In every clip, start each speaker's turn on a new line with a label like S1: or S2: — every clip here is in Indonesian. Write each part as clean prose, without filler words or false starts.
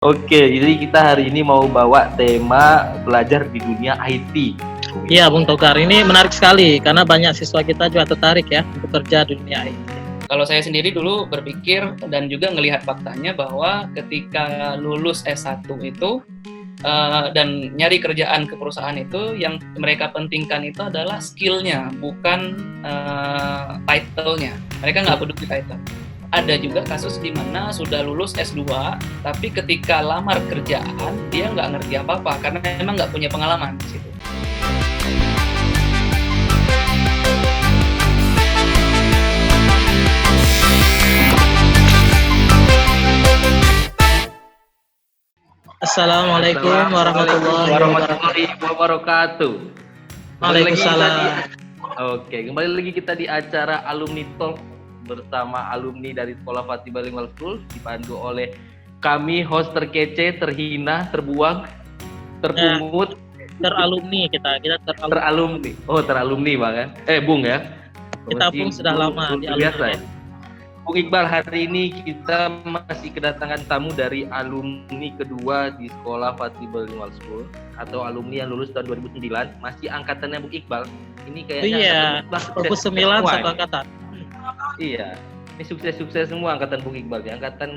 S1: Oke, jadi kita hari ini mau bawa tema belajar di dunia IT.
S2: Iya, Bung Togar, ini menarik sekali karena banyak siswa kita juga tertarik ya untuk kerja di dunia IT.
S3: Kalau saya sendiri dulu berpikir dan juga ngelihat faktanya bahwa ketika lulus S1 itu dan nyari kerjaan ke perusahaan itu, yang mereka pentingkan itu adalah skill-nya, bukan title-nya. Mereka nggak peduli title. Ada juga kasus di mana sudah lulus S2, tapi ketika lamar kerjaan, dia nggak ngerti apa-apa karena memang nggak punya pengalaman di situ.
S2: Assalamualaikum warahmatullahi
S1: wabarakatuh.
S2: Waalaikumsalam.
S1: Kembali lagi kita di acara Alumni Talk bersama alumni dari Sekolah Fatih Bilingual School, dipandu oleh kami host terkece, terhina, terbuang, terpungut,
S2: teralumni kita
S1: teralumni. Oh, teralumni Bang ya. Bung ya.
S2: Kita pun sudah lama di alumni.
S1: Bung Iqbal, hari ini kita masih kedatangan tamu dari alumni kedua di Sekolah Fatih Bilingual School atau alumni yang lulus tahun 2009, masih angkatannya Bung Iqbal. Ini kayaknya
S2: 2009 satu angkatan.
S1: Iya, ini sukses semua angkatan Bung Iqbal ya. Angkatan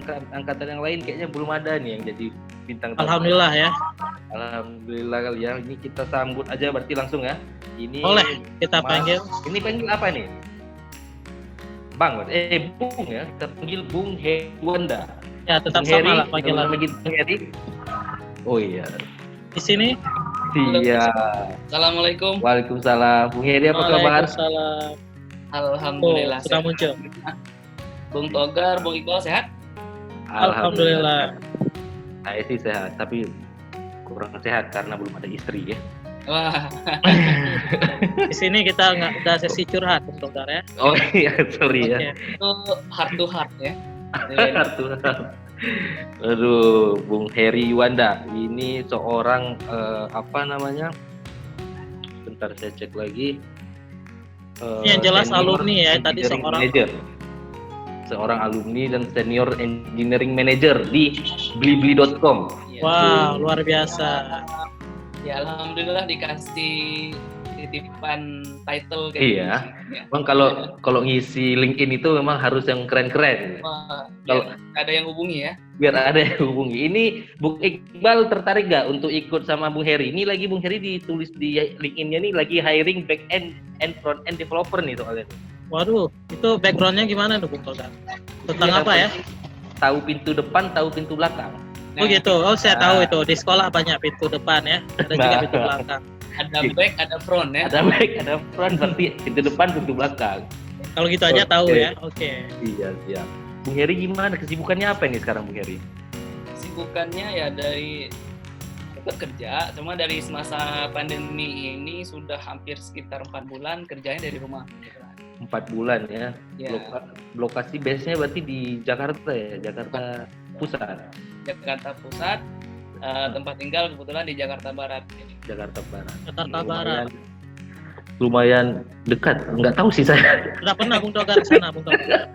S1: yang lain kayaknya belum ada nih yang jadi bintang tamu.
S2: Alhamdulillah ya.
S1: Alhamdulillah kali ya. Ini kita sambut aja berarti langsung ya. Ini
S2: boleh kita panggil.
S1: Ini panggil apa nih? Bang, Bung ya. Kita panggil Bung Heriwanda.
S2: Ya, tetap sama lah panggilan.
S1: Bung Heri. Oh iya.
S2: Di sini.
S1: Iya.
S3: Assalamualaikum.
S1: Waalaikumsalam. Bung Heri, apa kabar?
S3: Waalaikumsalam. Alhamdulillah.
S2: Sudah muncul.
S3: Bung Togar, Bung Iqbal sehat?
S2: Alhamdulillah.
S1: Saya sih sehat, tapi kurang sehat karena belum ada istri ya.
S3: Wah.
S2: Di sini kita nggak ada sesi curhat, Bung Togar ya.
S1: Oh iya, sorry ya.
S3: Itu heart to heart ya.
S1: Heart to heart. Aduh, Bung Heriwanda, ini seorang apa namanya? Bentar saya cek lagi.
S2: Yang jelas alumni ya, tadi
S1: seorang alumni dan senior engineering manager di blibli.com.
S2: Wow, luar biasa.
S3: Ya, alhamdulillah dikasih titipan title kayak
S1: iya.
S3: Ya.
S1: Bang, kalau ngisi LinkedIn itu memang harus yang keren-keren.
S3: Wah,
S1: kalau
S3: ada yang hubungi ya.
S1: Biar ada yang hubungi. Ini Bung Iqbal tertarik nggak untuk ikut sama Bung Heri? Ini lagi Bung Heri ditulis di LinkedIn-nya nih lagi hiring back end and front end developer nih soalnya.
S2: Waduh, itu background-nya gimana tuh Bung Togar? Tentang apa ya?
S1: Tahu pintu depan, tahu pintu belakang.
S2: Oh gitu. Oh, saya tahu itu. Di sekolah banyak pintu depan ya. Ada juga pintu belakang.
S3: Ada back, ada front ya.
S1: Ada back, ada front, berarti pintu depan, pintu belakang.
S2: Kalau gitu aja tahu ya. Oke.
S1: Iya, siap. Bung Heri gimana? Kesibukannya apa nih sekarang Bung Heri?
S3: Kesibukannya ya dari bekerja, cuma dari semasa pandemi ini sudah hampir sekitar 4 bulan kerjanya dari rumah.
S1: 4 bulan ya. Lokasi base-nya berarti di Jakarta ya, Jakarta Pusat.
S3: Jakarta Pusat, tempat tinggal kebetulan di Jakarta Barat.
S1: Jakarta Barat.
S2: Jakarta Barat.
S1: Lumayan dekat, nggak tahu sih saya.
S2: Sudah pernah Bung Togar ke sana, Bung Togar?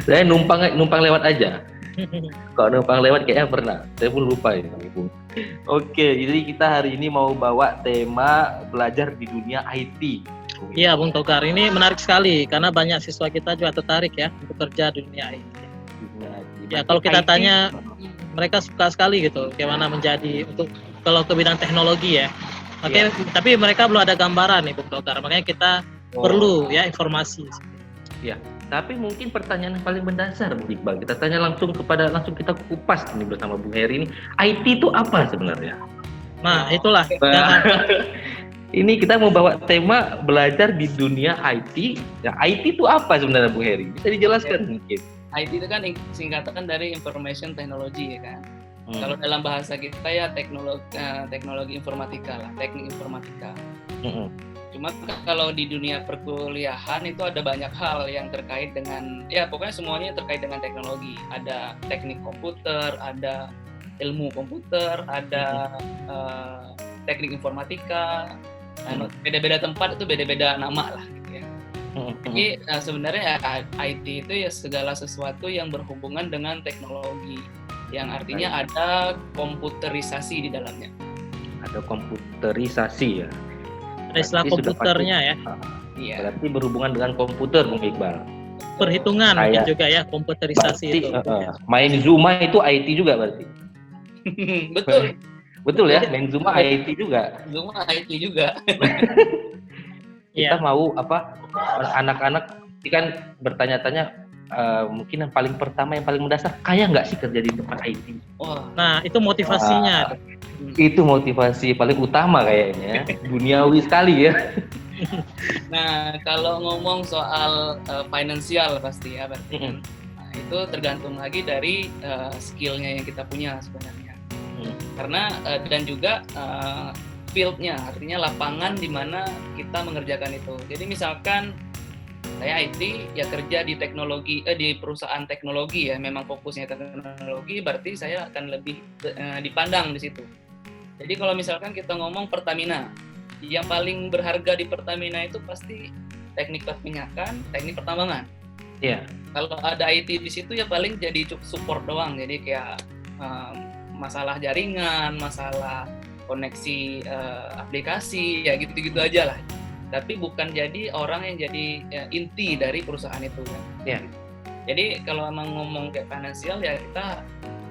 S1: Saya numpang lewat aja. Kalau numpang lewat kayaknya pernah. Saya pun lupa ini, Bung. Oke, jadi kita hari ini mau bawa tema belajar di dunia IT.
S2: Iya, Bung Togar. Ini menarik sekali karena banyak siswa kita juga tertarik ya untuk kerja di dunia IT. Ya, kalau kita tanya, mereka suka sekali gitu, bagaimana menjadi untuk kalau ke bidang teknologi ya. Oke, tapi mereka belum ada gambaran nih Bung Togar, makanya kita perlu ya informasi.
S1: Ya, tapi mungkin pertanyaan yang paling mendasar Bung Iqbal, kita tanya langsung kita kupas nih bersama Bung Heri ini. IT itu apa sebenarnya?
S2: Nah, itulah.
S1: Ini kita mau bawa tema belajar di dunia IT. Ya, IT itu apa sebenarnya Bung Heri? Bisa dijelaskan mungkin?
S3: IT itu kan singkatan dari information technology ya kan. Kalau dalam bahasa kita ya teknologi informatika lah, teknik informatika. Cuma kalau di dunia perkuliahan itu ada banyak hal yang terkait dengan, ya pokoknya semuanya terkait dengan teknologi. Ada teknik komputer, ada ilmu komputer, ada teknik informatika. Beda-beda tempat itu beda-beda nama lah gitu ya. Jadi sebenarnya IT itu ya segala sesuatu yang berhubungan dengan teknologi. yang artinya ada komputerisasi di dalamnya.
S1: Ada komputerisasi ya.
S2: Ada istilah komputernya ya.
S3: Iya.
S1: Berarti berhubungan dengan komputer, Bung Iqbal.
S2: Perhitungan mungkin juga ya, komputerisasi
S1: Berarti,
S2: itu.
S1: main Zuma itu IT juga berarti.
S3: Betul.
S1: Betul ya, main Zuma IT juga.
S3: Zuma IT juga.
S1: Kita mau anak-anak kan bertanya-tanya, mungkin yang paling pertama, yang paling mendasar, kaya nggak sih kerja di tempat IT?
S3: Wah.
S2: Nah, itu motivasinya.
S1: Itu motivasi paling utama kayaknya, duniawi sekali ya.
S3: Nah, kalau ngomong soal finansial pasti ya berarti kan. Nah, itu tergantung lagi dari skillnya yang kita punya sebenarnya. Karena dan juga field-nya, artinya lapangan di mana kita mengerjakan itu. Jadi misalkan saya IT ya kerja di teknologi di perusahaan teknologi ya, memang fokusnya teknologi, berarti saya akan lebih dipandang di situ. Jadi kalau misalkan kita ngomong Pertamina, yang paling berharga di Pertamina itu pasti teknik perminyakan, teknik pertambangan.
S1: Iya.
S3: Kalau ada IT di situ ya paling jadi support doang. Jadi kayak masalah jaringan, masalah koneksi aplikasi, ya gitu-gitu aja lah. Tapi bukan jadi orang yang jadi inti dari perusahaan itu kan.
S1: Iya.
S3: Jadi kalau emang ngomong kayak finansial ya kita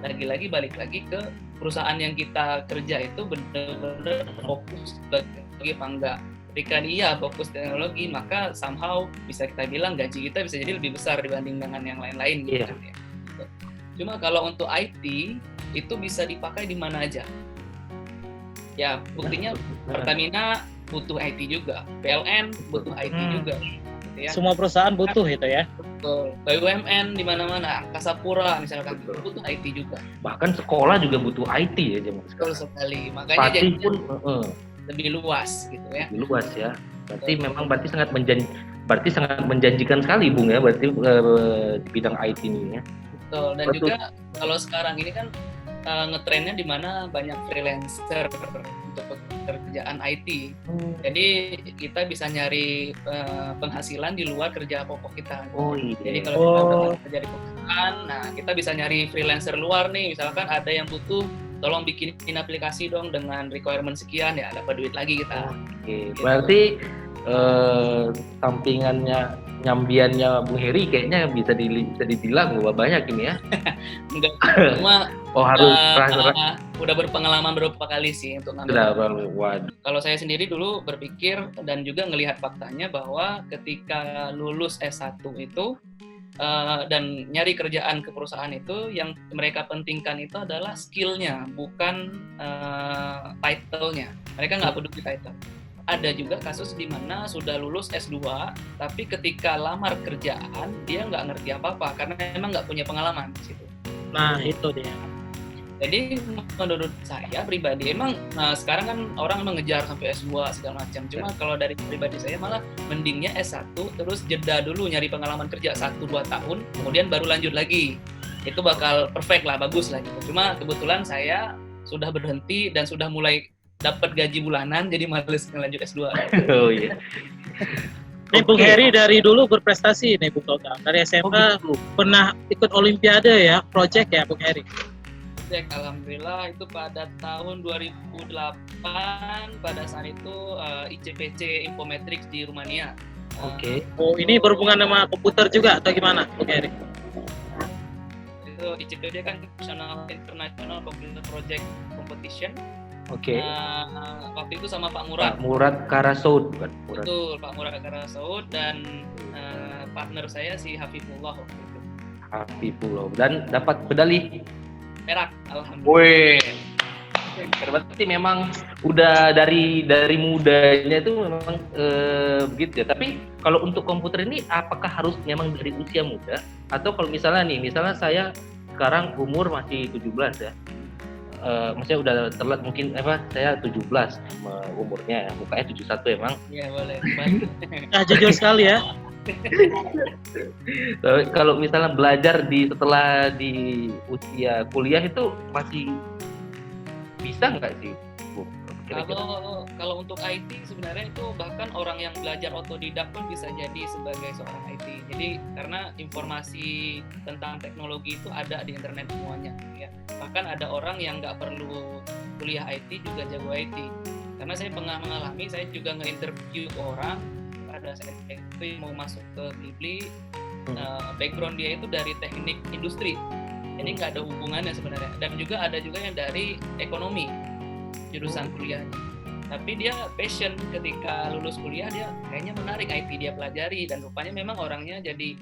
S3: lagi-lagi balik lagi ke perusahaan yang kita kerja itu benar-benar fokus teknologi apa enggak. Ketika dia fokus teknologi, maka somehow bisa kita bilang gaji kita bisa jadi lebih besar dibanding dengan yang lain-lain gitu ya. Cuma kalau untuk IT itu bisa dipakai di mana aja. Ya, buktinya Pertamina butuh IT juga, PLN butuh IT juga. Gitu ya.
S2: Semua perusahaan butuh itu ya.
S3: Betul. BUMN di mana-mana, Angkasa Pura misalkan butuh IT juga.
S1: Bahkan sekolah juga butuh IT ya zaman sekarang.
S3: Betul sekali. Makanya jadi
S1: pun
S3: lebih luas gitu ya.
S1: Lebih luas ya. Berarti sangat menjanjikan sekali Bung ya, berarti di bidang IT ini ya.
S3: Betul. Dan juga kalau sekarang ini kan ngetrennya di mana banyak freelancer untuk pekerjaan IT. Jadi kita bisa nyari penghasilan di luar kerja pokok kita.
S1: Oh iya.
S3: Jadi kalau kita kerja di perusahaan, nah kita bisa nyari freelancer luar nih. Misalkan ada yang butuh, tolong bikinin aplikasi dong dengan requirement sekian, ya dapat duit lagi kita.
S1: Oke. Gitu. Berarti sampingannya, nyambiannya Bung Heri kayaknya bisa dibilang bahwa banyak ini ya.
S3: Enggak, cuma
S1: harus
S3: udah berpengalaman beberapa kali sih untuk ngambil. Kalau saya sendiri dulu berpikir dan juga ngelihat faktanya bahwa ketika lulus S1 itu dan nyari kerjaan ke perusahaan itu, yang mereka pentingkan itu adalah skill-nya, bukan title-nya. Mereka nggak peduli title. Ada juga kasus di mana sudah lulus S2, tapi ketika lamar kerjaan, dia nggak ngerti apa-apa, karena memang nggak punya pengalaman di situ.
S2: Nah, itu dia.
S3: Jadi menurut saya pribadi, emang sekarang kan orang mengejar sampai S2 segala macam. Cuma kalau dari pribadi saya malah mendingnya S1, terus jeda dulu nyari pengalaman kerja 1-2 tahun, kemudian baru lanjut lagi. Itu bakal perfect lah, bagus lah gitu. Cuma kebetulan saya sudah berhenti dan sudah mulai dapat gaji bulanan, jadi males lanjut S2.
S1: Oh iya.
S2: Nih Bung Heri dari dulu berprestasi nih Bung Toga. Dari SMA pernah ikut Olimpiade ya, project ya Bung Heri.
S3: Alhamdulillah itu pada tahun 2008, pada saat itu ICPC Infometrics di Rumania.
S1: Oke.
S2: Oh, ini berhubungan sama komputer juga atau gimana Bung Heri?
S3: Itu ICPC kan International Computer Project Competition.
S1: Oke.
S3: Waktu itu sama Pak Murad.
S1: Pak Murad Karasaud bukan?
S3: Betul, Pak Murad Karasaud dan partner saya si Hafifullah waktu itu.
S1: Hafifullah. Dan dapat medali
S3: perak, alhamdulillah.
S1: Wih. Berarti memang udah dari mudanya itu memang begitu ya. Tapi kalau untuk komputer ini apakah harus memang dari usia muda, atau kalau misalnya saya sekarang umur masih 17 ya. Maksudnya udah telat mungkin saya 17 umurnya, mukanya 71 emang.
S3: Iya boleh.
S2: Jujur sekali ya.
S1: Kalau misalnya belajar setelah di usia kuliah itu masih bisa nggak sih, Bu? kira-kira?
S3: Kalau untuk IT sebenarnya itu bahkan orang yang belajar otodidak pun bisa jadi sebagai seorang IT. Jadi karena informasi tentang teknologi itu ada di internet semuanya, ya. Bahkan ada orang yang nggak perlu kuliah IT juga jago IT. Karena saya pernah mengalami, saya juga nge-interview orang pada saat itu mau masuk ke Blibli, background dia itu dari teknik industri. Jadi nggak ada hubungannya sebenarnya. Dan juga ada juga yang dari ekonomi jurusan kuliahnya, tapi dia passion ketika lulus kuliah, dia kayaknya menarik IT dia pelajari, dan rupanya memang orangnya jadi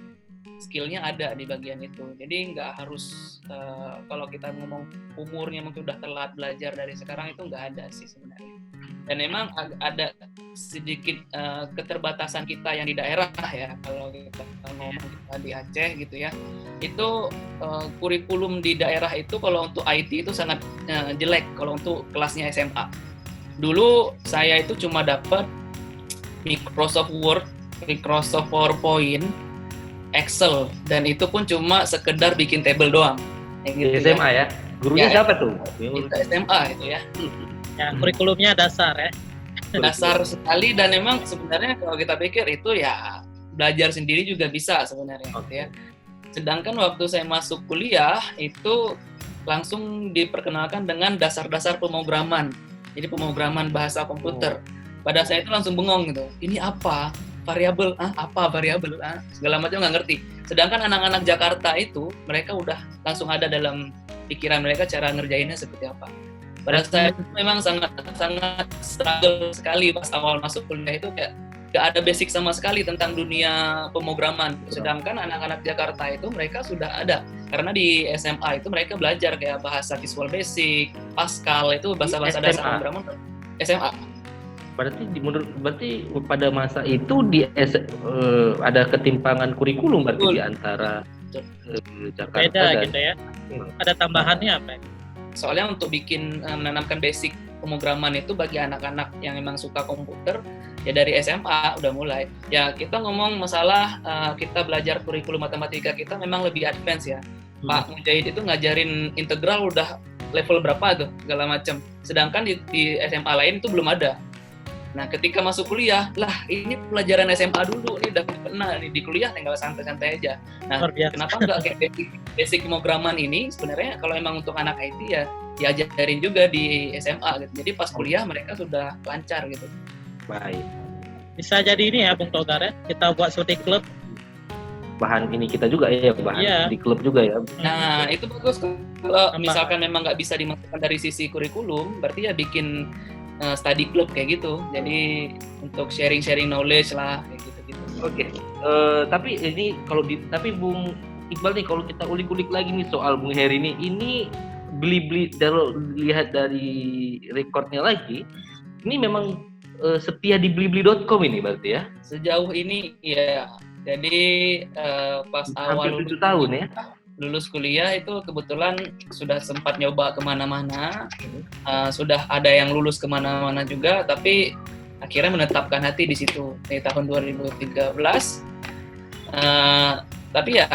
S3: skillnya ada di bagian itu. Jadi nggak harus kalau kita ngomong umurnya mungkin udah telat belajar dari sekarang, itu nggak ada sih sebenarnya. Dan memang ada sedikit keterbatasan kita yang di daerah ya, kalau kita ngomong kita di Aceh gitu ya, itu kurikulum di daerah itu kalau untuk IT itu sangat jelek kalau untuk kelasnya SMA. Dulu saya itu cuma dapat Microsoft Word, Microsoft PowerPoint, Excel, dan itu pun cuma sekedar bikin table doang.
S1: Gitu SMA ya? Gurunya
S3: ya,
S1: siapa tuh?
S3: Itu SMA itu ya.
S2: Ya, kurikulumnya dasar ya.
S3: Dasar sekali, dan memang sebenarnya kalau kita pikir itu ya belajar sendiri juga bisa sebenarnya gitu ya. Sedangkan waktu saya masuk kuliah itu langsung diperkenalkan dengan dasar-dasar pemrograman. Jadi pemrograman bahasa komputer. Pada saya itu langsung bengong gitu. Ini apa? Variabel, apa variabel? Segala macam nggak ngerti. Sedangkan anak-anak Jakarta itu mereka udah langsung ada dalam pikiran mereka cara ngerjainnya seperti apa. Pada saya itu memang sangat struggle sekali pas awal masuk kuliah itu, kayak gak ada basic sama sekali tentang dunia pemrograman. Sedangkan anak-anak Jakarta itu mereka sudah ada, karena di SMA itu mereka belajar kayak bahasa Visual Basic, Pascal, itu bahasa-bahasa dasar pemrograman SMA.
S1: Berarti pada masa itu ada ketimpangan kurikulum berarti di antara Jakarta
S2: beda gitu ya. Ada tambahannya apa?
S3: Soalnya untuk menanamkan basic pemrograman itu bagi anak-anak yang memang suka komputer, ya dari SMA udah mulai. Ya kita ngomong masalah kita belajar kurikulum matematika kita memang lebih advance ya. Pak Mujahid itu ngajarin integral udah level berapa tuh segala macam. Sedangkan di SMA lain itu belum ada. Nah ketika masuk kuliah, lah ini pelajaran SMA dulu, ini udah kena nih, di kuliah tinggal santai-santai aja. Nah kenapa nggak kayak basic pemrograman ini sebenarnya kalau emang untuk anak IT ya diajarin juga di SMA gitu. Jadi pas kuliah mereka sudah lancar gitu.
S1: Baik.
S2: Bisa jadi ini ya Bung Togar ya, kita buat suatu klub.
S1: Bahan ini kita juga ya, bahan di klub juga ya.
S3: Nah itu bagus kalau misalkan memang nggak bisa dimasukkan dari sisi kurikulum, berarti ya bikin study club kayak gitu. Jadi untuk sharing knowledge lah kayak gitu-gitu.
S1: Oke. Tapi ini tapi Bung Iqbal nih, kalau kita ulik-ulik lagi nih soal Bung Heri ini Blibli, kalau lihat dari rekodnya lagi, ini memang setia di blibli.com ini berarti ya?
S3: Sejauh ini ya. Jadi pas awal
S1: 7 tahun ya.
S3: Lulus kuliah itu kebetulan sudah sempat nyoba kemana-mana, sudah ada yang lulus kemana-mana juga, tapi akhirnya menetapkan hati di situ di tahun 2013. Tapi ya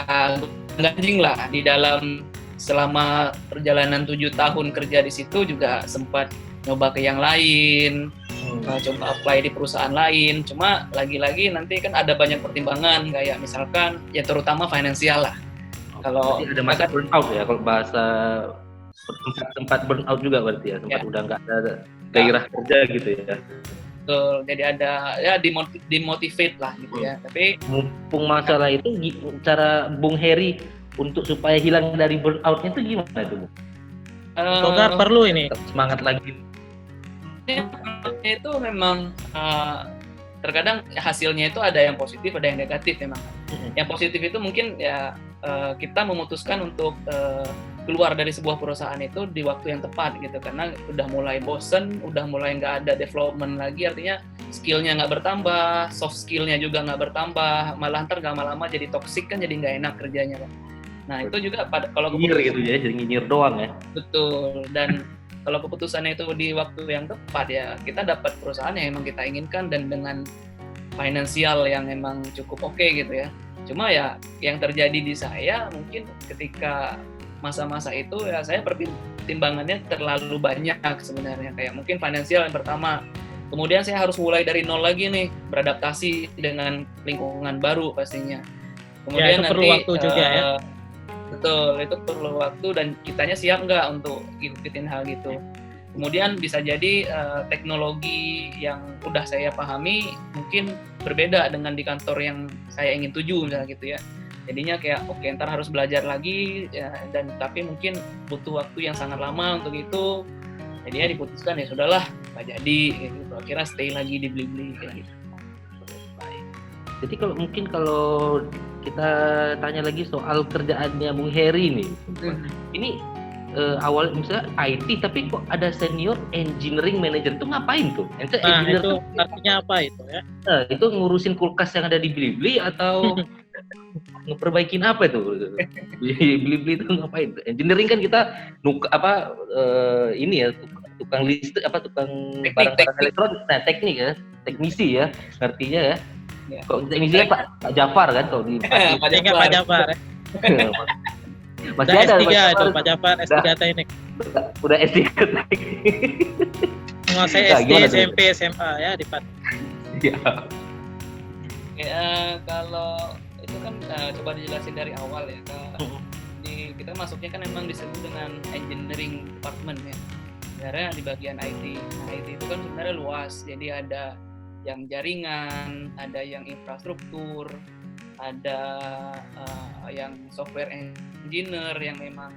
S3: anjing lah, di dalam selama perjalanan 7 tahun kerja di situ juga sempat nyoba ke yang lain, coba apply di perusahaan lain. Cuma lagi-lagi nanti kan ada banyak pertimbangan, kayak misalkan ya terutama finansial lah. Kalau
S1: ada masa burnout ya, kalau bahasa tempat burnout juga berarti ya, tempat udah nggak ada gairah kerja gitu ya.
S3: Betul, jadi ada ya dimotivate lah gitu ya. Tapi
S1: mumpung masalah itu, cara Bung Heri untuk supaya hilang dari burnout-nya itu gimana tuh, Bung?
S2: Togar perlu ini
S1: semangat lagi.
S3: Itu memang terkadang hasilnya itu ada yang positif, ada yang negatif memang. Yang positif itu mungkin ya kita memutuskan untuk keluar dari sebuah perusahaan itu di waktu yang tepat gitu, karena udah mulai bosen, udah mulai nggak ada development lagi, artinya skillnya nggak bertambah, soft skillnya juga nggak bertambah, malah ntar nggak lama-lama jadi toxic kan, jadi nggak enak kerjanya kan. Nah itu juga kalau
S1: nyinyir gitu ya, jadi nyinyir doang ya.
S3: Betul, dan kalau keputusannya itu di waktu yang tepat ya kita dapat perusahaan yang memang kita inginkan dan dengan finansial yang memang cukup oke gitu ya. Cuma ya yang terjadi di saya mungkin ketika masa-masa itu ya saya pertimbangannya terlalu banyak sebenarnya. Kayak mungkin finansial yang pertama. Kemudian saya harus mulai dari nol lagi nih, beradaptasi dengan lingkungan baru pastinya. Kemudian
S2: itu
S3: nanti
S2: perlu waktu juga ya.
S3: Betul, itu perlu waktu dan kitanya siap nggak untuk ngikutin hal gitu. Kemudian bisa jadi teknologi yang udah saya pahami mungkin berbeda dengan di kantor yang saya ingin tuju misalnya gitu ya. Jadinya kayak oke, ntar harus belajar lagi ya, dan tapi mungkin butuh waktu yang sangat lama untuk itu. Jadinya diputuskan ya sudahlah, nggak jadi kayak gitu. Akhirnya stay lagi di Blibli kayak gitu.
S1: Jadi kalau kita tanya lagi soal kerjaannya Bung Heri nih, ini awal misalnya IT tapi kok ada senior engineering manager, itu ngapain tuh? Engineer
S2: itu artinya apa itu ya?
S1: Itu ngurusin kulkas yang ada di Blibli atau ngeperbaikin apa itu? Blibli itu ngapain? Engineering kan kita ini ya tukang listrik tukang barang-barang elektronik, nah teknik ya, teknisi ya, artinya ya. Kok teknisinya Pak Jafar kan kalau di
S2: Pak Jafar.
S1: Masih ada
S2: S3 itu Pak Jafar, S3 teknik.
S1: Udah S3 teknik.
S2: Menguasai SD, SMP, SMA ya di Pat.
S1: Iya.
S3: Ya, kalau itu kan coba dijelasin dari awal ya. Kita masuknya kan memang disebut dengan engineering department ya. Sebenarnya di bagian IT. Nah, IT itu kan sebenarnya luas. Jadi ada yang jaringan, ada yang infrastruktur, ada yang software engineer yang memang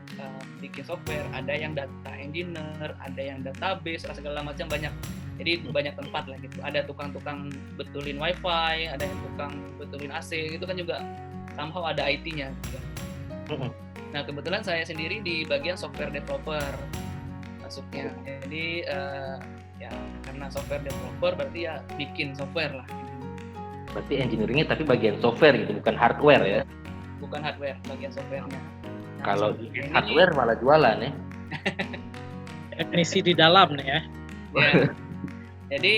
S3: bikin software, ada yang data engineer, ada yang database, segala macam banyak. Jadi banyak tempat lah gitu. Ada tukang-tukang betulin wifi, ada yang tukang betulin AC, itu kan juga somehow ada IT-nya gitu. Nah kebetulan saya sendiri di bagian software developer masuknya. Jadi ya karena software developer berarti ya bikin software lah.
S1: Berarti engineeringnya tapi bagian software gitu, bukan hardware ya?
S3: Bukan hardware, bagian softwarenya. Nah,
S1: kalau hardware malah jualan ya?
S2: Teknisi di dalam nih ya.
S3: Ya. Jadi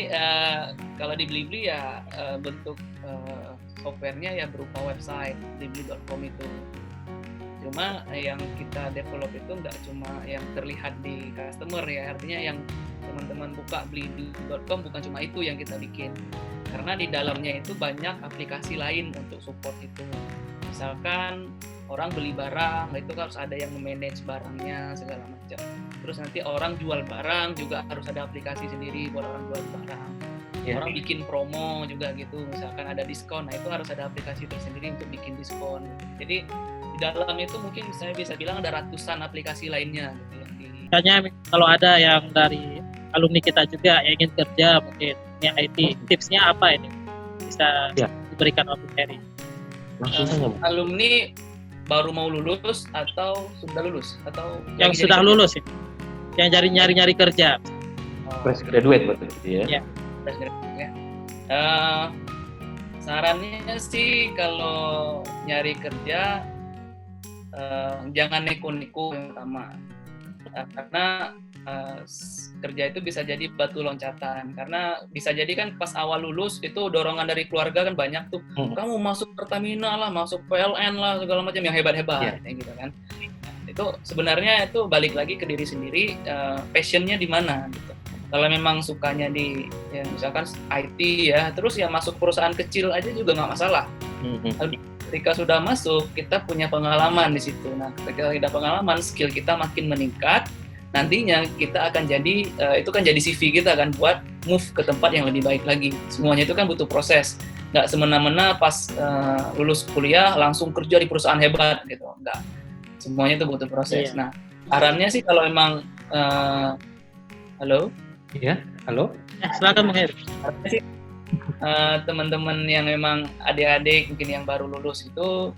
S3: kalau di Blibli ya bentuk softwarenya ya berupa website blibli.com itu. Cuma yang kita develop itu nggak cuma yang terlihat di customer ya, artinya yang teman-teman buka blibli.com bukan cuma itu yang kita bikin, karena di dalamnya itu banyak aplikasi lain untuk support itu. Misalkan orang beli barang, itu harus ada yang manage barangnya segala macam. Terus nanti orang jual barang juga harus ada aplikasi sendiri buat orang jual barang. Orang bikin promo juga gitu, misalkan ada diskon, nah itu harus ada aplikasi tersendiri untuk bikin diskon. Jadi di dalam itu mungkin saya bisa bilang ada ratusan aplikasi lainnya gitu yang
S2: Misalnya kalau ada yang dari alumni kita juga yang ingin kerja mungkin yang IT, tipsnya apa ini bisa diberikan oleh Heri?
S3: Alumni baru mau lulus atau sudah lulus atau
S2: yang sudah lulus ya, yang nyari kerja.
S1: Fresh graduate berarti ya?
S3: Fresh graduate ya. Sarannya sih kalau nyari kerja jangan neko-neko yang pertama, karena kerja itu bisa jadi batu loncatan, karena bisa jadi kan pas awal lulus itu dorongan dari keluarga kan banyak tuh, kamu masuk Pertamina lah, masuk PLN lah, segala macam yang hebat-hebat kayak gitu kan. Nah, itu sebenarnya itu balik lagi ke diri sendiri, passionnya di mana gitu. Kalau memang sukanya di ya misalkan IT ya, terus ya masuk perusahaan kecil aja juga nggak masalah. Ketika sudah masuk, kita punya pengalaman di situ. Nah, ketika kita pengalaman, skill kita makin meningkat. Nantinya kita akan jadi, itu kan jadi CV kita kan buat move ke tempat yang lebih baik lagi. Semuanya itu kan butuh proses. Nggak semena-mena pas lulus kuliah langsung kerja di perusahaan hebat gitu. Nggak. Semuanya itu butuh proses. Nah, sarannya sih kalau emang, halo?
S1: Iya, halo?
S2: Silakan Bung Heri.
S3: Sarannya sih, teman-teman yang memang adik-adik mungkin yang baru lulus itu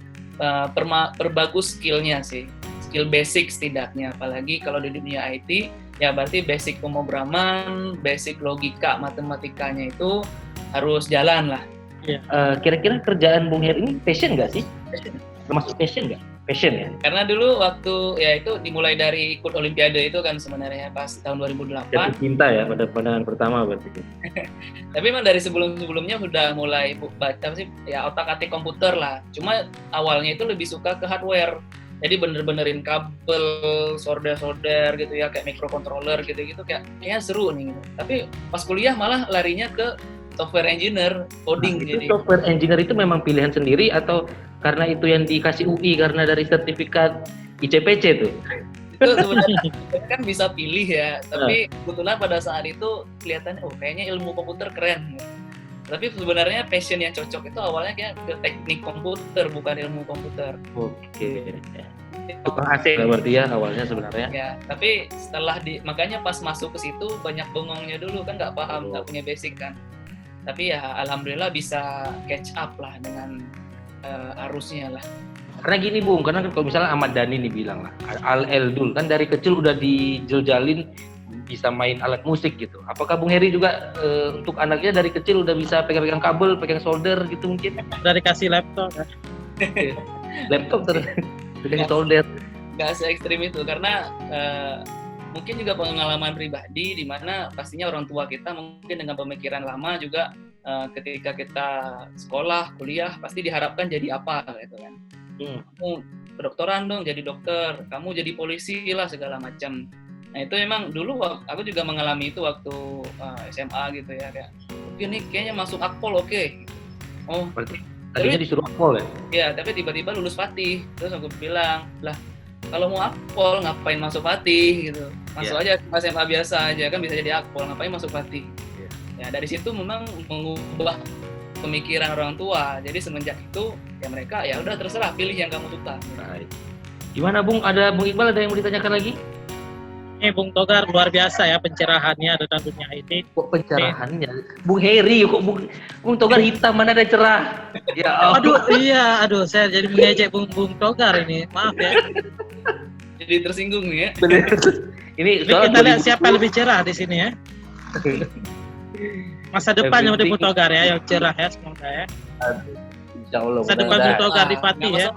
S3: perbagus skillnya sih, skill basic setidaknya, apalagi kalau di dunia IT ya berarti basic pemrograman, basic logika matematikanya itu harus jalan lah.
S1: Kira-kira kerjaan Bung Heri ini passion nggak sih? Termasuk passion nggak? Passion ya? Karena
S3: dulu waktu ya itu dimulai dari ikut Olimpiade itu kan sebenarnya pas tahun 2008.
S1: Jatuh cinta ya pada pandangan pertama berarti.
S3: Tapi memang dari sebelum-sebelumnya udah mulai baca sih ya otak-atik komputer lah. Cuma awalnya itu lebih suka ke hardware. Jadi bener-benerin kabel, solder gitu ya, kayak microcontroller gitu-gitu, kayaknya seru nih gitu. Tapi pas kuliah malah larinya ke software engineer, coding.
S1: Itu
S3: jadi
S1: software engineer itu memang pilihan sendiri atau karena itu yang dikasih UI karena dari sertifikat ICPC tuh?
S3: itu sebenarnya kan bisa pilih ya, tapi kebetulan pada saat itu kelihatannya kayaknya ilmu komputer keren. Tapi sebenarnya passion yang cocok itu awalnya kayak ke teknik komputer, bukan ilmu komputer.
S1: Oke. Tukang AC berarti ya awalnya sebenarnya.
S3: Ya, tapi setelah makanya pas masuk ke situ banyak bengongnya dulu kan, nggak paham, nggak punya basic kan. Tapi ya alhamdulillah bisa catch up lah dengan arusnya lah.
S1: Karena gini Bung, karena kalau misalnya Ahmad Dhani nih bilang lah, Al-Eldul kan dari kecil udah dijiljalin bisa main alat musik gitu. Apakah Bung Heri juga untuk anaknya dari kecil udah bisa pegang-pegang kabel, pegang solder gitu mungkin?
S2: Dari kasih laptop ya.
S1: Laptop pegang solder.
S3: Nggak se-ekstrim itu, karena mungkin juga pengalaman pribadi di mana pastinya orang tua kita mungkin dengan pemikiran lama juga ketika kita sekolah, kuliah pasti diharapkan jadi apa gitu kan. Kamu kedokteran dong, jadi dokter, kamu jadi polisi lah segala macam. Nah itu memang dulu aku juga mengalami itu waktu SMA gitu ya, kayak oke nih kayaknya masuk Akpol oke. Oh
S1: berarti tadinya disuruh Akpol ya?
S3: Iya, tapi tiba-tiba lulus Fatih. Terus aku bilang, lah kalau mau Akpol ngapain masuk Fatih gitu, masuk aja SMA biasa aja kan bisa jadi Akpol, ngapain masuk Fatih. Ya dari situ memang mengubah pemikiran orang tua. Jadi semenjak itu ya mereka ya udah terserah pilih yang kamu suka.
S1: Baik. Gimana Bung? Ada Bung Iqbal ada yang mau ditanyakan lagi?
S2: Bung Togar luar biasa ya pencerahannya tentang dunia IT.
S1: Kok pencerahannya? Bung Heri kok Bung Togar hitam mana ada cerah? Ya
S2: Aduh saya jadi mengejek Bung Togar ini. Maaf ya.
S3: Jadi tersinggung nih ya.
S1: Ini
S2: kita lihat siapa yang lebih cerah di sini ya. Masa depan yang Bung Togar ya yang cerah ya semoga ya.
S1: Insyaallah.
S2: Masa depan Bung Togar di Fatih ya.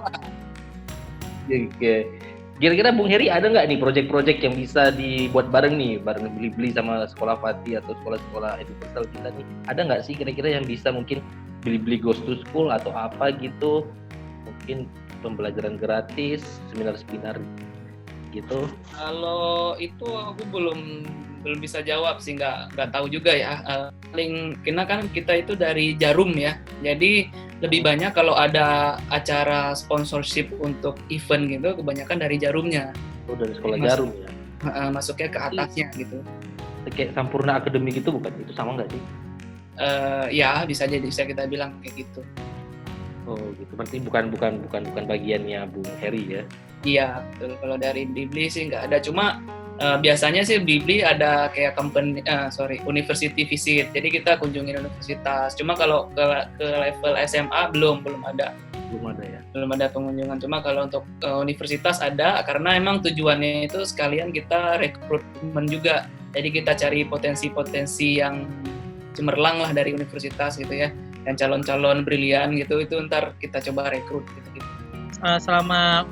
S1: Oke. Kira-kira Bung Heri ada nggak nih proyek-proyek yang bisa dibuat bareng Blibli sama sekolah Fatih atau sekolah-sekolah universal kita nih? Ada nggak sih kira-kira yang bisa mungkin Blibli goes to school atau apa gitu? Mungkin pembelajaran gratis, seminar-seminar gitu.
S3: Kalau itu aku belum bisa jawab sih, nggak tahu juga ya. Paling kena kan kita itu dari Jarum ya, jadi lebih banyak kalau ada acara sponsorship untuk event gitu kebanyakan dari Jarumnya.
S1: Oh dari sekolah Jarum ya?
S3: Masuknya ke atasnya gitu.
S1: Kayak Sampurna Academy gitu bukan? Itu sama nggak sih?
S3: Ya bisa jadi, bisa kita bilang kayak gitu.
S1: Oh gitu, berarti bukan bagiannya Bung Heri ya? Iya
S3: betul. Kalau dari Blibli sih nggak ada, cuma biasanya sih Blibli ada kayak university visit, jadi kita kunjungin universitas. Cuma kalau ke level SMA belum ada ya. Belum ada pengunjungan. Cuma kalau untuk universitas ada, karena emang tujuannya itu sekalian kita rekrutmen juga. Jadi kita cari potensi-potensi yang cemerlang lah dari universitas gitu ya, yang calon-calon brilian gitu, itu ntar kita coba rekrut gitu.
S2: Selama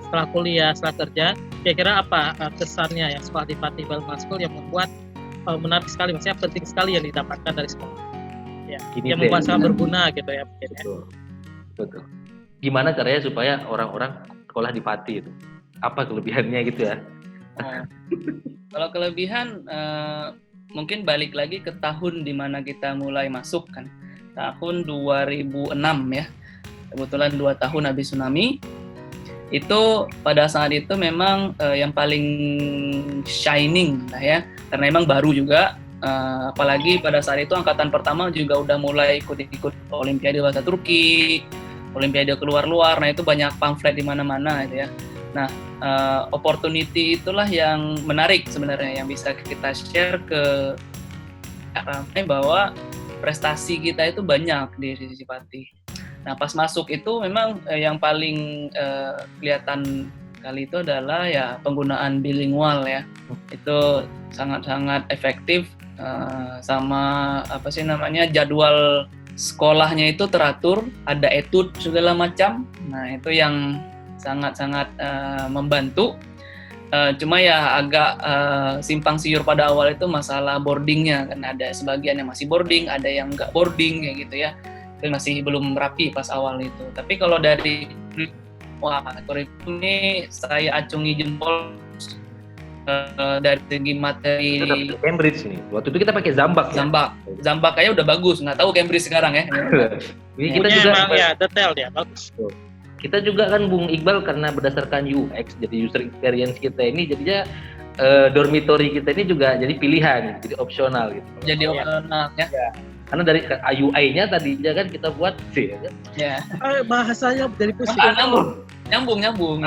S2: setelah kuliah, setelah kerja, kira-kira apa kesannya ya sekolah di Fatih Bilingual School yang membuat menarik sekali, maksudnya penting sekali yang didapatkan dari sekolah ya, yang membuat sangat berguna gitu ya mungkin ya.
S1: Betul. Gimana caranya supaya orang-orang sekolah di Fatih itu? Apa kelebihannya gitu ya?
S3: Kalau kelebihan mungkin balik lagi ke tahun dimana kita mulai masuk kan, tahun 2006 ya. Kebetulan 2 tahun habis tsunami. Itu pada saat itu memang yang paling shining lah ya, karena memang baru juga, apalagi pada saat itu angkatan pertama juga udah mulai ikut Olimpiade Bahasa Turki, Olimpiade keluar-luar. Nah itu banyak pamflet di mana-mana gitu ya. Nah opportunity itulah yang menarik sebenarnya, yang bisa kita share ke ramai bahwa prestasi kita itu banyak di sisi Fatih. Nah pas masuk itu memang yang paling kelihatan kali itu adalah ya penggunaan bilingual ya, itu sangat-sangat efektif, sama jadwal sekolahnya itu teratur, ada etude segala macam. Nah itu yang sangat-sangat membantu. Cuma ya agak simpang siur pada awal itu masalah boardingnya, kan ada sebagian yang masih boarding, ada yang nggak boarding kayak gitu ya. Itu masih belum rapi pas awal itu. Tapi kalau dari wah kurikulum ini saya acungi jempol dari segi materi.
S1: Kita Cambridge nih. Waktu itu kita pakai Zambak.
S3: Zambak aja udah bagus, nggak tahu Cambridge sekarang ya.
S1: Ini kita juga
S2: emang ya detail dia bagus.
S1: Kita juga kan Bung Iqbal karena berdasarkan UX, jadi user experience kita ini jadinya dormitory kita ini juga jadi pilihan, jadi opsional gitu.
S3: Jadi opsional ya.
S1: Karena dari UI-nya tadinya kan kita buat C ya.
S3: Ya.
S2: Bahasanya dari pusing.
S3: Nyambung.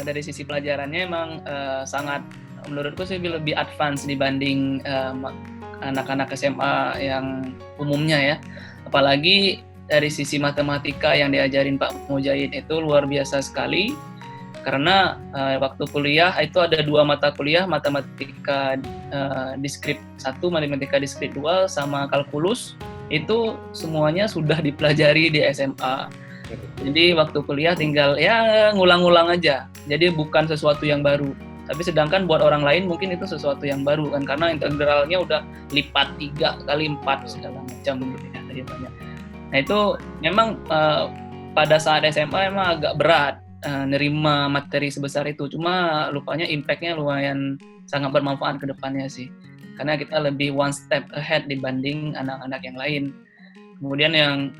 S3: Dari sisi pelajarannya emang sangat menurutku sih lebih advance dibanding anak-anak SMA yang umumnya ya. Apalagi dari sisi matematika yang diajarin Pak Mujahid itu luar biasa sekali. Karena waktu kuliah itu ada 2 mata kuliah, matematika diskrit 1, matematika diskrit 2, sama kalkulus. Itu semuanya sudah dipelajari di SMA. Jadi waktu kuliah tinggal ya ngulang-ngulang aja. Jadi bukan sesuatu yang baru. Tapi sedangkan buat orang lain mungkin itu sesuatu yang baru kan, karena integralnya udah lipat 3 kali 4 segala macam gitu ya tadi banyak. Nah itu memang pada saat SMA emang agak berat nerima materi sebesar itu. Cuma lupanya impact-nya lumayan sangat bermanfaat ke depannya sih. Karena kita lebih one step ahead dibanding anak-anak yang lain. Kemudian yang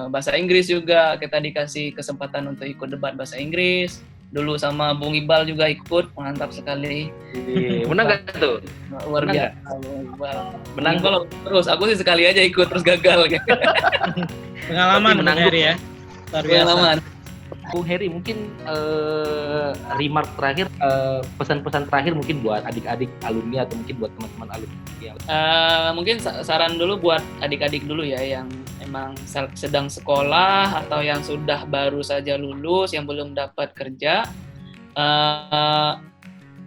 S3: bahasa Inggris juga kita dikasih kesempatan untuk ikut debat bahasa Inggris. Dulu sama Bung Iqbal juga ikut, mantap sekali.
S1: Menang gak tuh?
S3: Luar biasa.
S1: Menang
S3: kalau terus, aku sih sekali aja ikut terus gagal.
S2: Pengalaman Bung Heri ya. Luar biasa.
S3: Pengalaman.
S1: Bung Heri mungkin remark terakhir, pesan-pesan terakhir mungkin buat adik-adik alumni atau mungkin buat teman-teman alumni yang
S3: mungkin saran dulu buat adik-adik dulu ya yang emang sedang sekolah atau yang sudah baru saja lulus yang belum dapat kerja.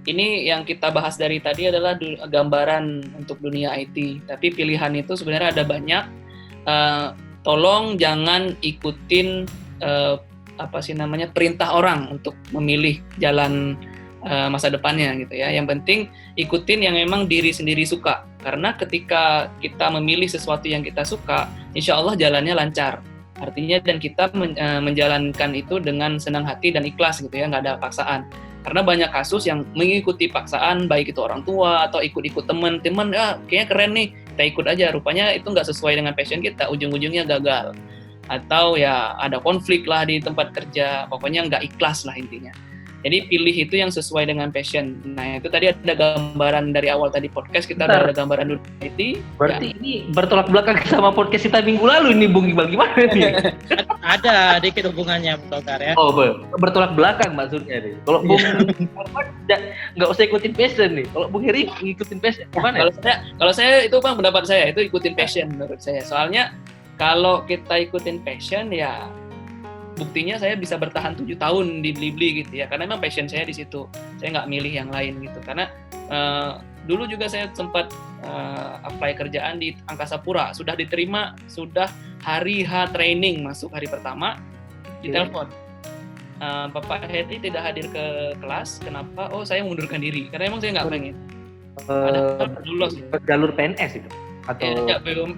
S3: Ini yang kita bahas dari tadi adalah gambaran untuk dunia IT, tapi pilihan itu sebenarnya ada banyak. Tolong jangan ikutin perintah orang untuk memilih jalan masa depannya gitu ya. Yang penting ikutin yang memang diri sendiri suka. Karena ketika kita memilih sesuatu yang kita suka, insya Allah jalannya lancar. Artinya dan kita menjalankan itu dengan senang hati dan ikhlas gitu ya, nggak ada paksaan. Karena banyak kasus yang mengikuti paksaan, baik itu orang tua atau ikut-ikut teman, kayaknya keren nih, kita ikut aja. Rupanya itu nggak sesuai dengan passion kita, ujung-ujungnya gagal. Atau ya ada konflik lah di tempat kerja, pokoknya nggak ikhlas lah intinya. Jadi pilih itu yang sesuai dengan passion. Nah itu tadi ada gambaran dari awal tadi podcast kita ada gambaran dunia IT.
S1: Berarti ini bertolak belakang sama podcast kita minggu lalu ini Bung Iqbal, gimana nih?
S2: Ada dikit hubungannya Bung Tokar ya.
S1: Oh bertolak belakang maksudnya nih. Kalau Bung nggak usah ikutin passion nih. Kalau Bung Heri ngikutin passion gimana?
S3: Kalau saya itu Bang, pendapat saya itu ikutin passion menurut saya. Soalnya kalau kita ikutin passion ya buktinya saya bisa bertahan 7 tahun di Blibli gitu ya, karena memang passion saya di situ. Saya nggak milih yang lain gitu. Karena dulu juga saya sempat apply kerjaan di Angkasa Pura, sudah diterima, sudah hari H training, masuk hari pertama ditelepon. Bapak Heri tidak hadir ke kelas, kenapa? Oh saya mengundurkan diri, karena emang saya nggak pengen. Ada lulus
S1: jalur PNS itu atau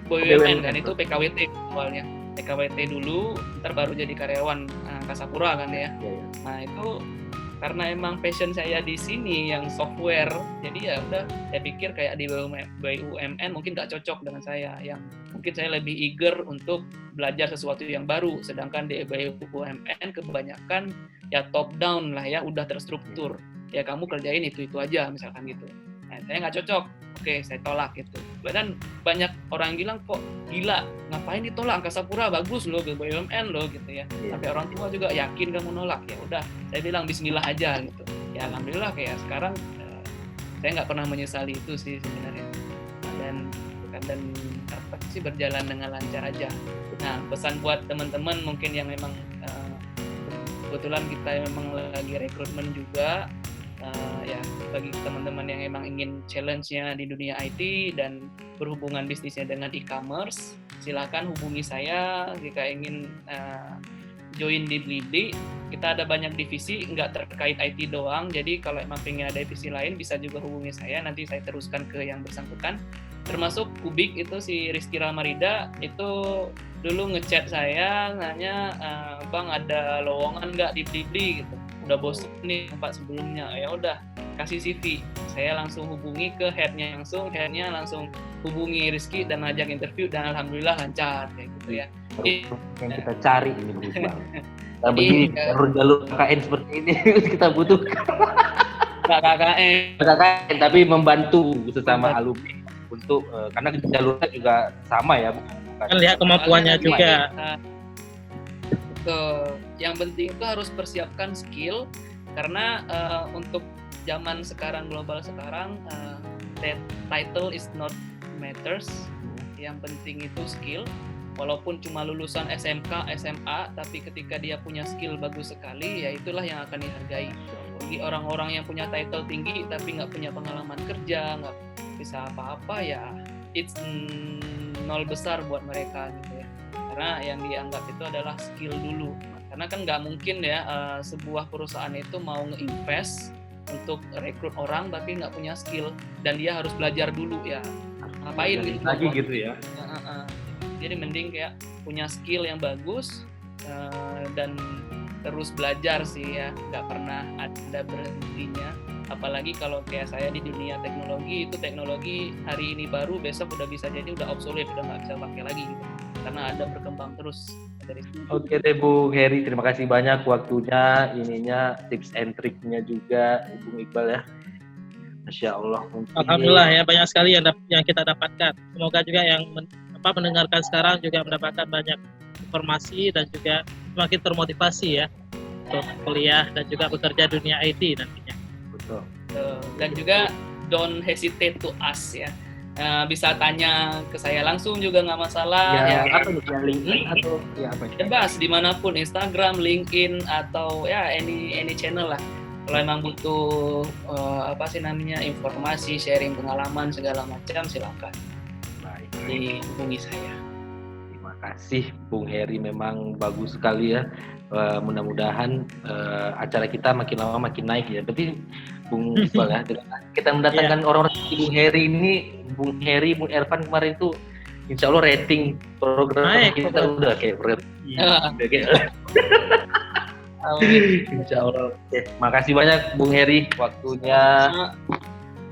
S3: BUMN kan, itu PKWT awalnya. PKWT dulu, ntar baru jadi karyawan Angkasa Pura kan ya. Nah itu karena emang passion saya di sini yang software, jadi ya udah saya pikir kayak di BUMN mungkin nggak cocok dengan saya, yang mungkin saya lebih eager untuk belajar sesuatu yang baru, sedangkan di BUMN kebanyakan ya top down lah ya, udah terstruktur, ya kamu kerjain itu aja misalkan gitu. Nah saya nggak cocok, oke saya tolak gitu. Dan banyak orang yang bilang kok gila, ngapain ditolak, Angkasa Pura bagus loh, BUMN loh gitu ya. Sampai orang tua juga yakin kamu nolak, ya udah saya bilang bismillah aja gitu. Ya alhamdulillah kayak sekarang saya nggak pernah menyesali itu sih sebenarnya. Dan apa sih berjalan dengan lancar aja. Nah pesan buat teman-teman mungkin yang memang kebetulan kita memang lagi rekrutmen juga. Ya bagi teman-teman yang emang ingin challenge-nya di dunia IT dan berhubungan bisnisnya dengan e-commerce, silakan hubungi saya jika ingin join di Blibli. Kita ada banyak divisi, nggak terkait IT doang, jadi kalau emang pengen ada divisi lain bisa juga hubungi saya, nanti saya teruskan ke yang bersangkutan. Termasuk Kubik itu si Rizky Ramarida itu dulu ngechat saya nanya, bang ada lowongan nggak di Blibli gitu, udah bosen nih tempat sebelumnya, ya udah kasih CV, saya langsung hubungi ke headnya langsung hubungi Rizky dan ngajak interview dan alhamdulillah lancar kayak gitu ya.
S1: Yang kita cari ini Bung Iqbal. Nah, begini jalur KKN seperti ini kita butuhkan. KKN tapi membantu sesama alumni untuk karena jalurnya juga sama ya,
S2: kan lihat kemampuannya juga.
S3: Yang penting itu harus persiapkan skill karena untuk zaman sekarang, global sekarang, title is not matters. Yang penting itu skill. Walaupun cuma lulusan SMK, SMA, tapi ketika dia punya skill bagus sekali, ya itulah yang akan dihargai. Bagi orang-orang yang punya title tinggi tapi nggak punya pengalaman kerja, nggak bisa apa-apa, ya it's nol besar buat mereka gitu ya. Karena yang dianggap itu adalah skill dulu. Karena kan nggak mungkin ya sebuah perusahaan itu mau nge-invest untuk rekrut orang tapi nggak punya skill dan dia harus belajar dulu ya. Ngapain gitu?
S1: Lagi gitu ya.
S3: Jadi mending kayak punya skill yang bagus dan terus belajar sih ya, nggak pernah ada berhentinya. Apalagi kalau kayak saya di dunia teknologi, itu teknologi hari ini baru, besok udah bisa jadi udah obsolete, udah nggak bisa pakai lagi gitu. Karena ada berkembang terus dari situ.
S1: Oke deh Bung Heri, terima kasih banyak waktunya, tips and triknya juga Bung Iqbal ya. Masya Allah.
S2: Alhamdulillah ya, banyak sekali yang kita dapatkan. Semoga juga yang mendengarkan sekarang juga mendapatkan banyak informasi dan juga semakin termotivasi ya untuk kuliah dan juga bekerja dunia IT nantinya.
S1: Betul.
S3: Dan juga don't hesitate to ask ya. Bisa tanya ke saya langsung juga nggak masalah.
S1: Ya, apa nih? Ya LinkedIn atau ya apa?
S3: Bebas dimanapun, Instagram, LinkedIn atau ya any channel lah. Kalau emang butuh informasi, sharing pengalaman segala macam, silakan. Dihubungi saya.
S1: Terima kasih Bung Heri, memang bagus sekali ya. Mudah-mudahan acara kita makin lama makin naik ya. Tapi Bung Iqbal ya, kita mendatangkan orang-orang seperti Bung Heri ini, Bung Heri, Bung Ervan kemarin itu, insya Allah rating program kita udah kayak insya Allah. Makasih banyak Bung Heri waktunya.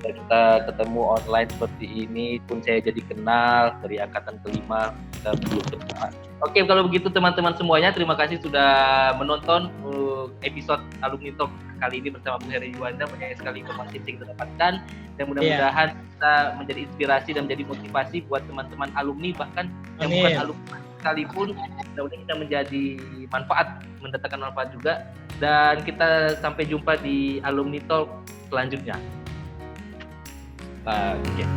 S1: Kita ketemu online seperti ini pun saya jadi kenal dari angkatan kelima, kita belum ketemu. Oke, kalau begitu teman-teman semuanya, terima kasih sudah menonton episode Alumni Talk kali ini bersama Bung Heri Juanda. Banyak sekali informasi yang kita dapatkan dan mudah-mudahan kita menjadi inspirasi dan menjadi motivasi buat teman-teman alumni, bahkan yang bukan alumni sekalipun. Mudah-mudahan kita menjadi mendatangkan manfaat juga, dan kita sampai jumpa di Alumni Talk selanjutnya. Okay.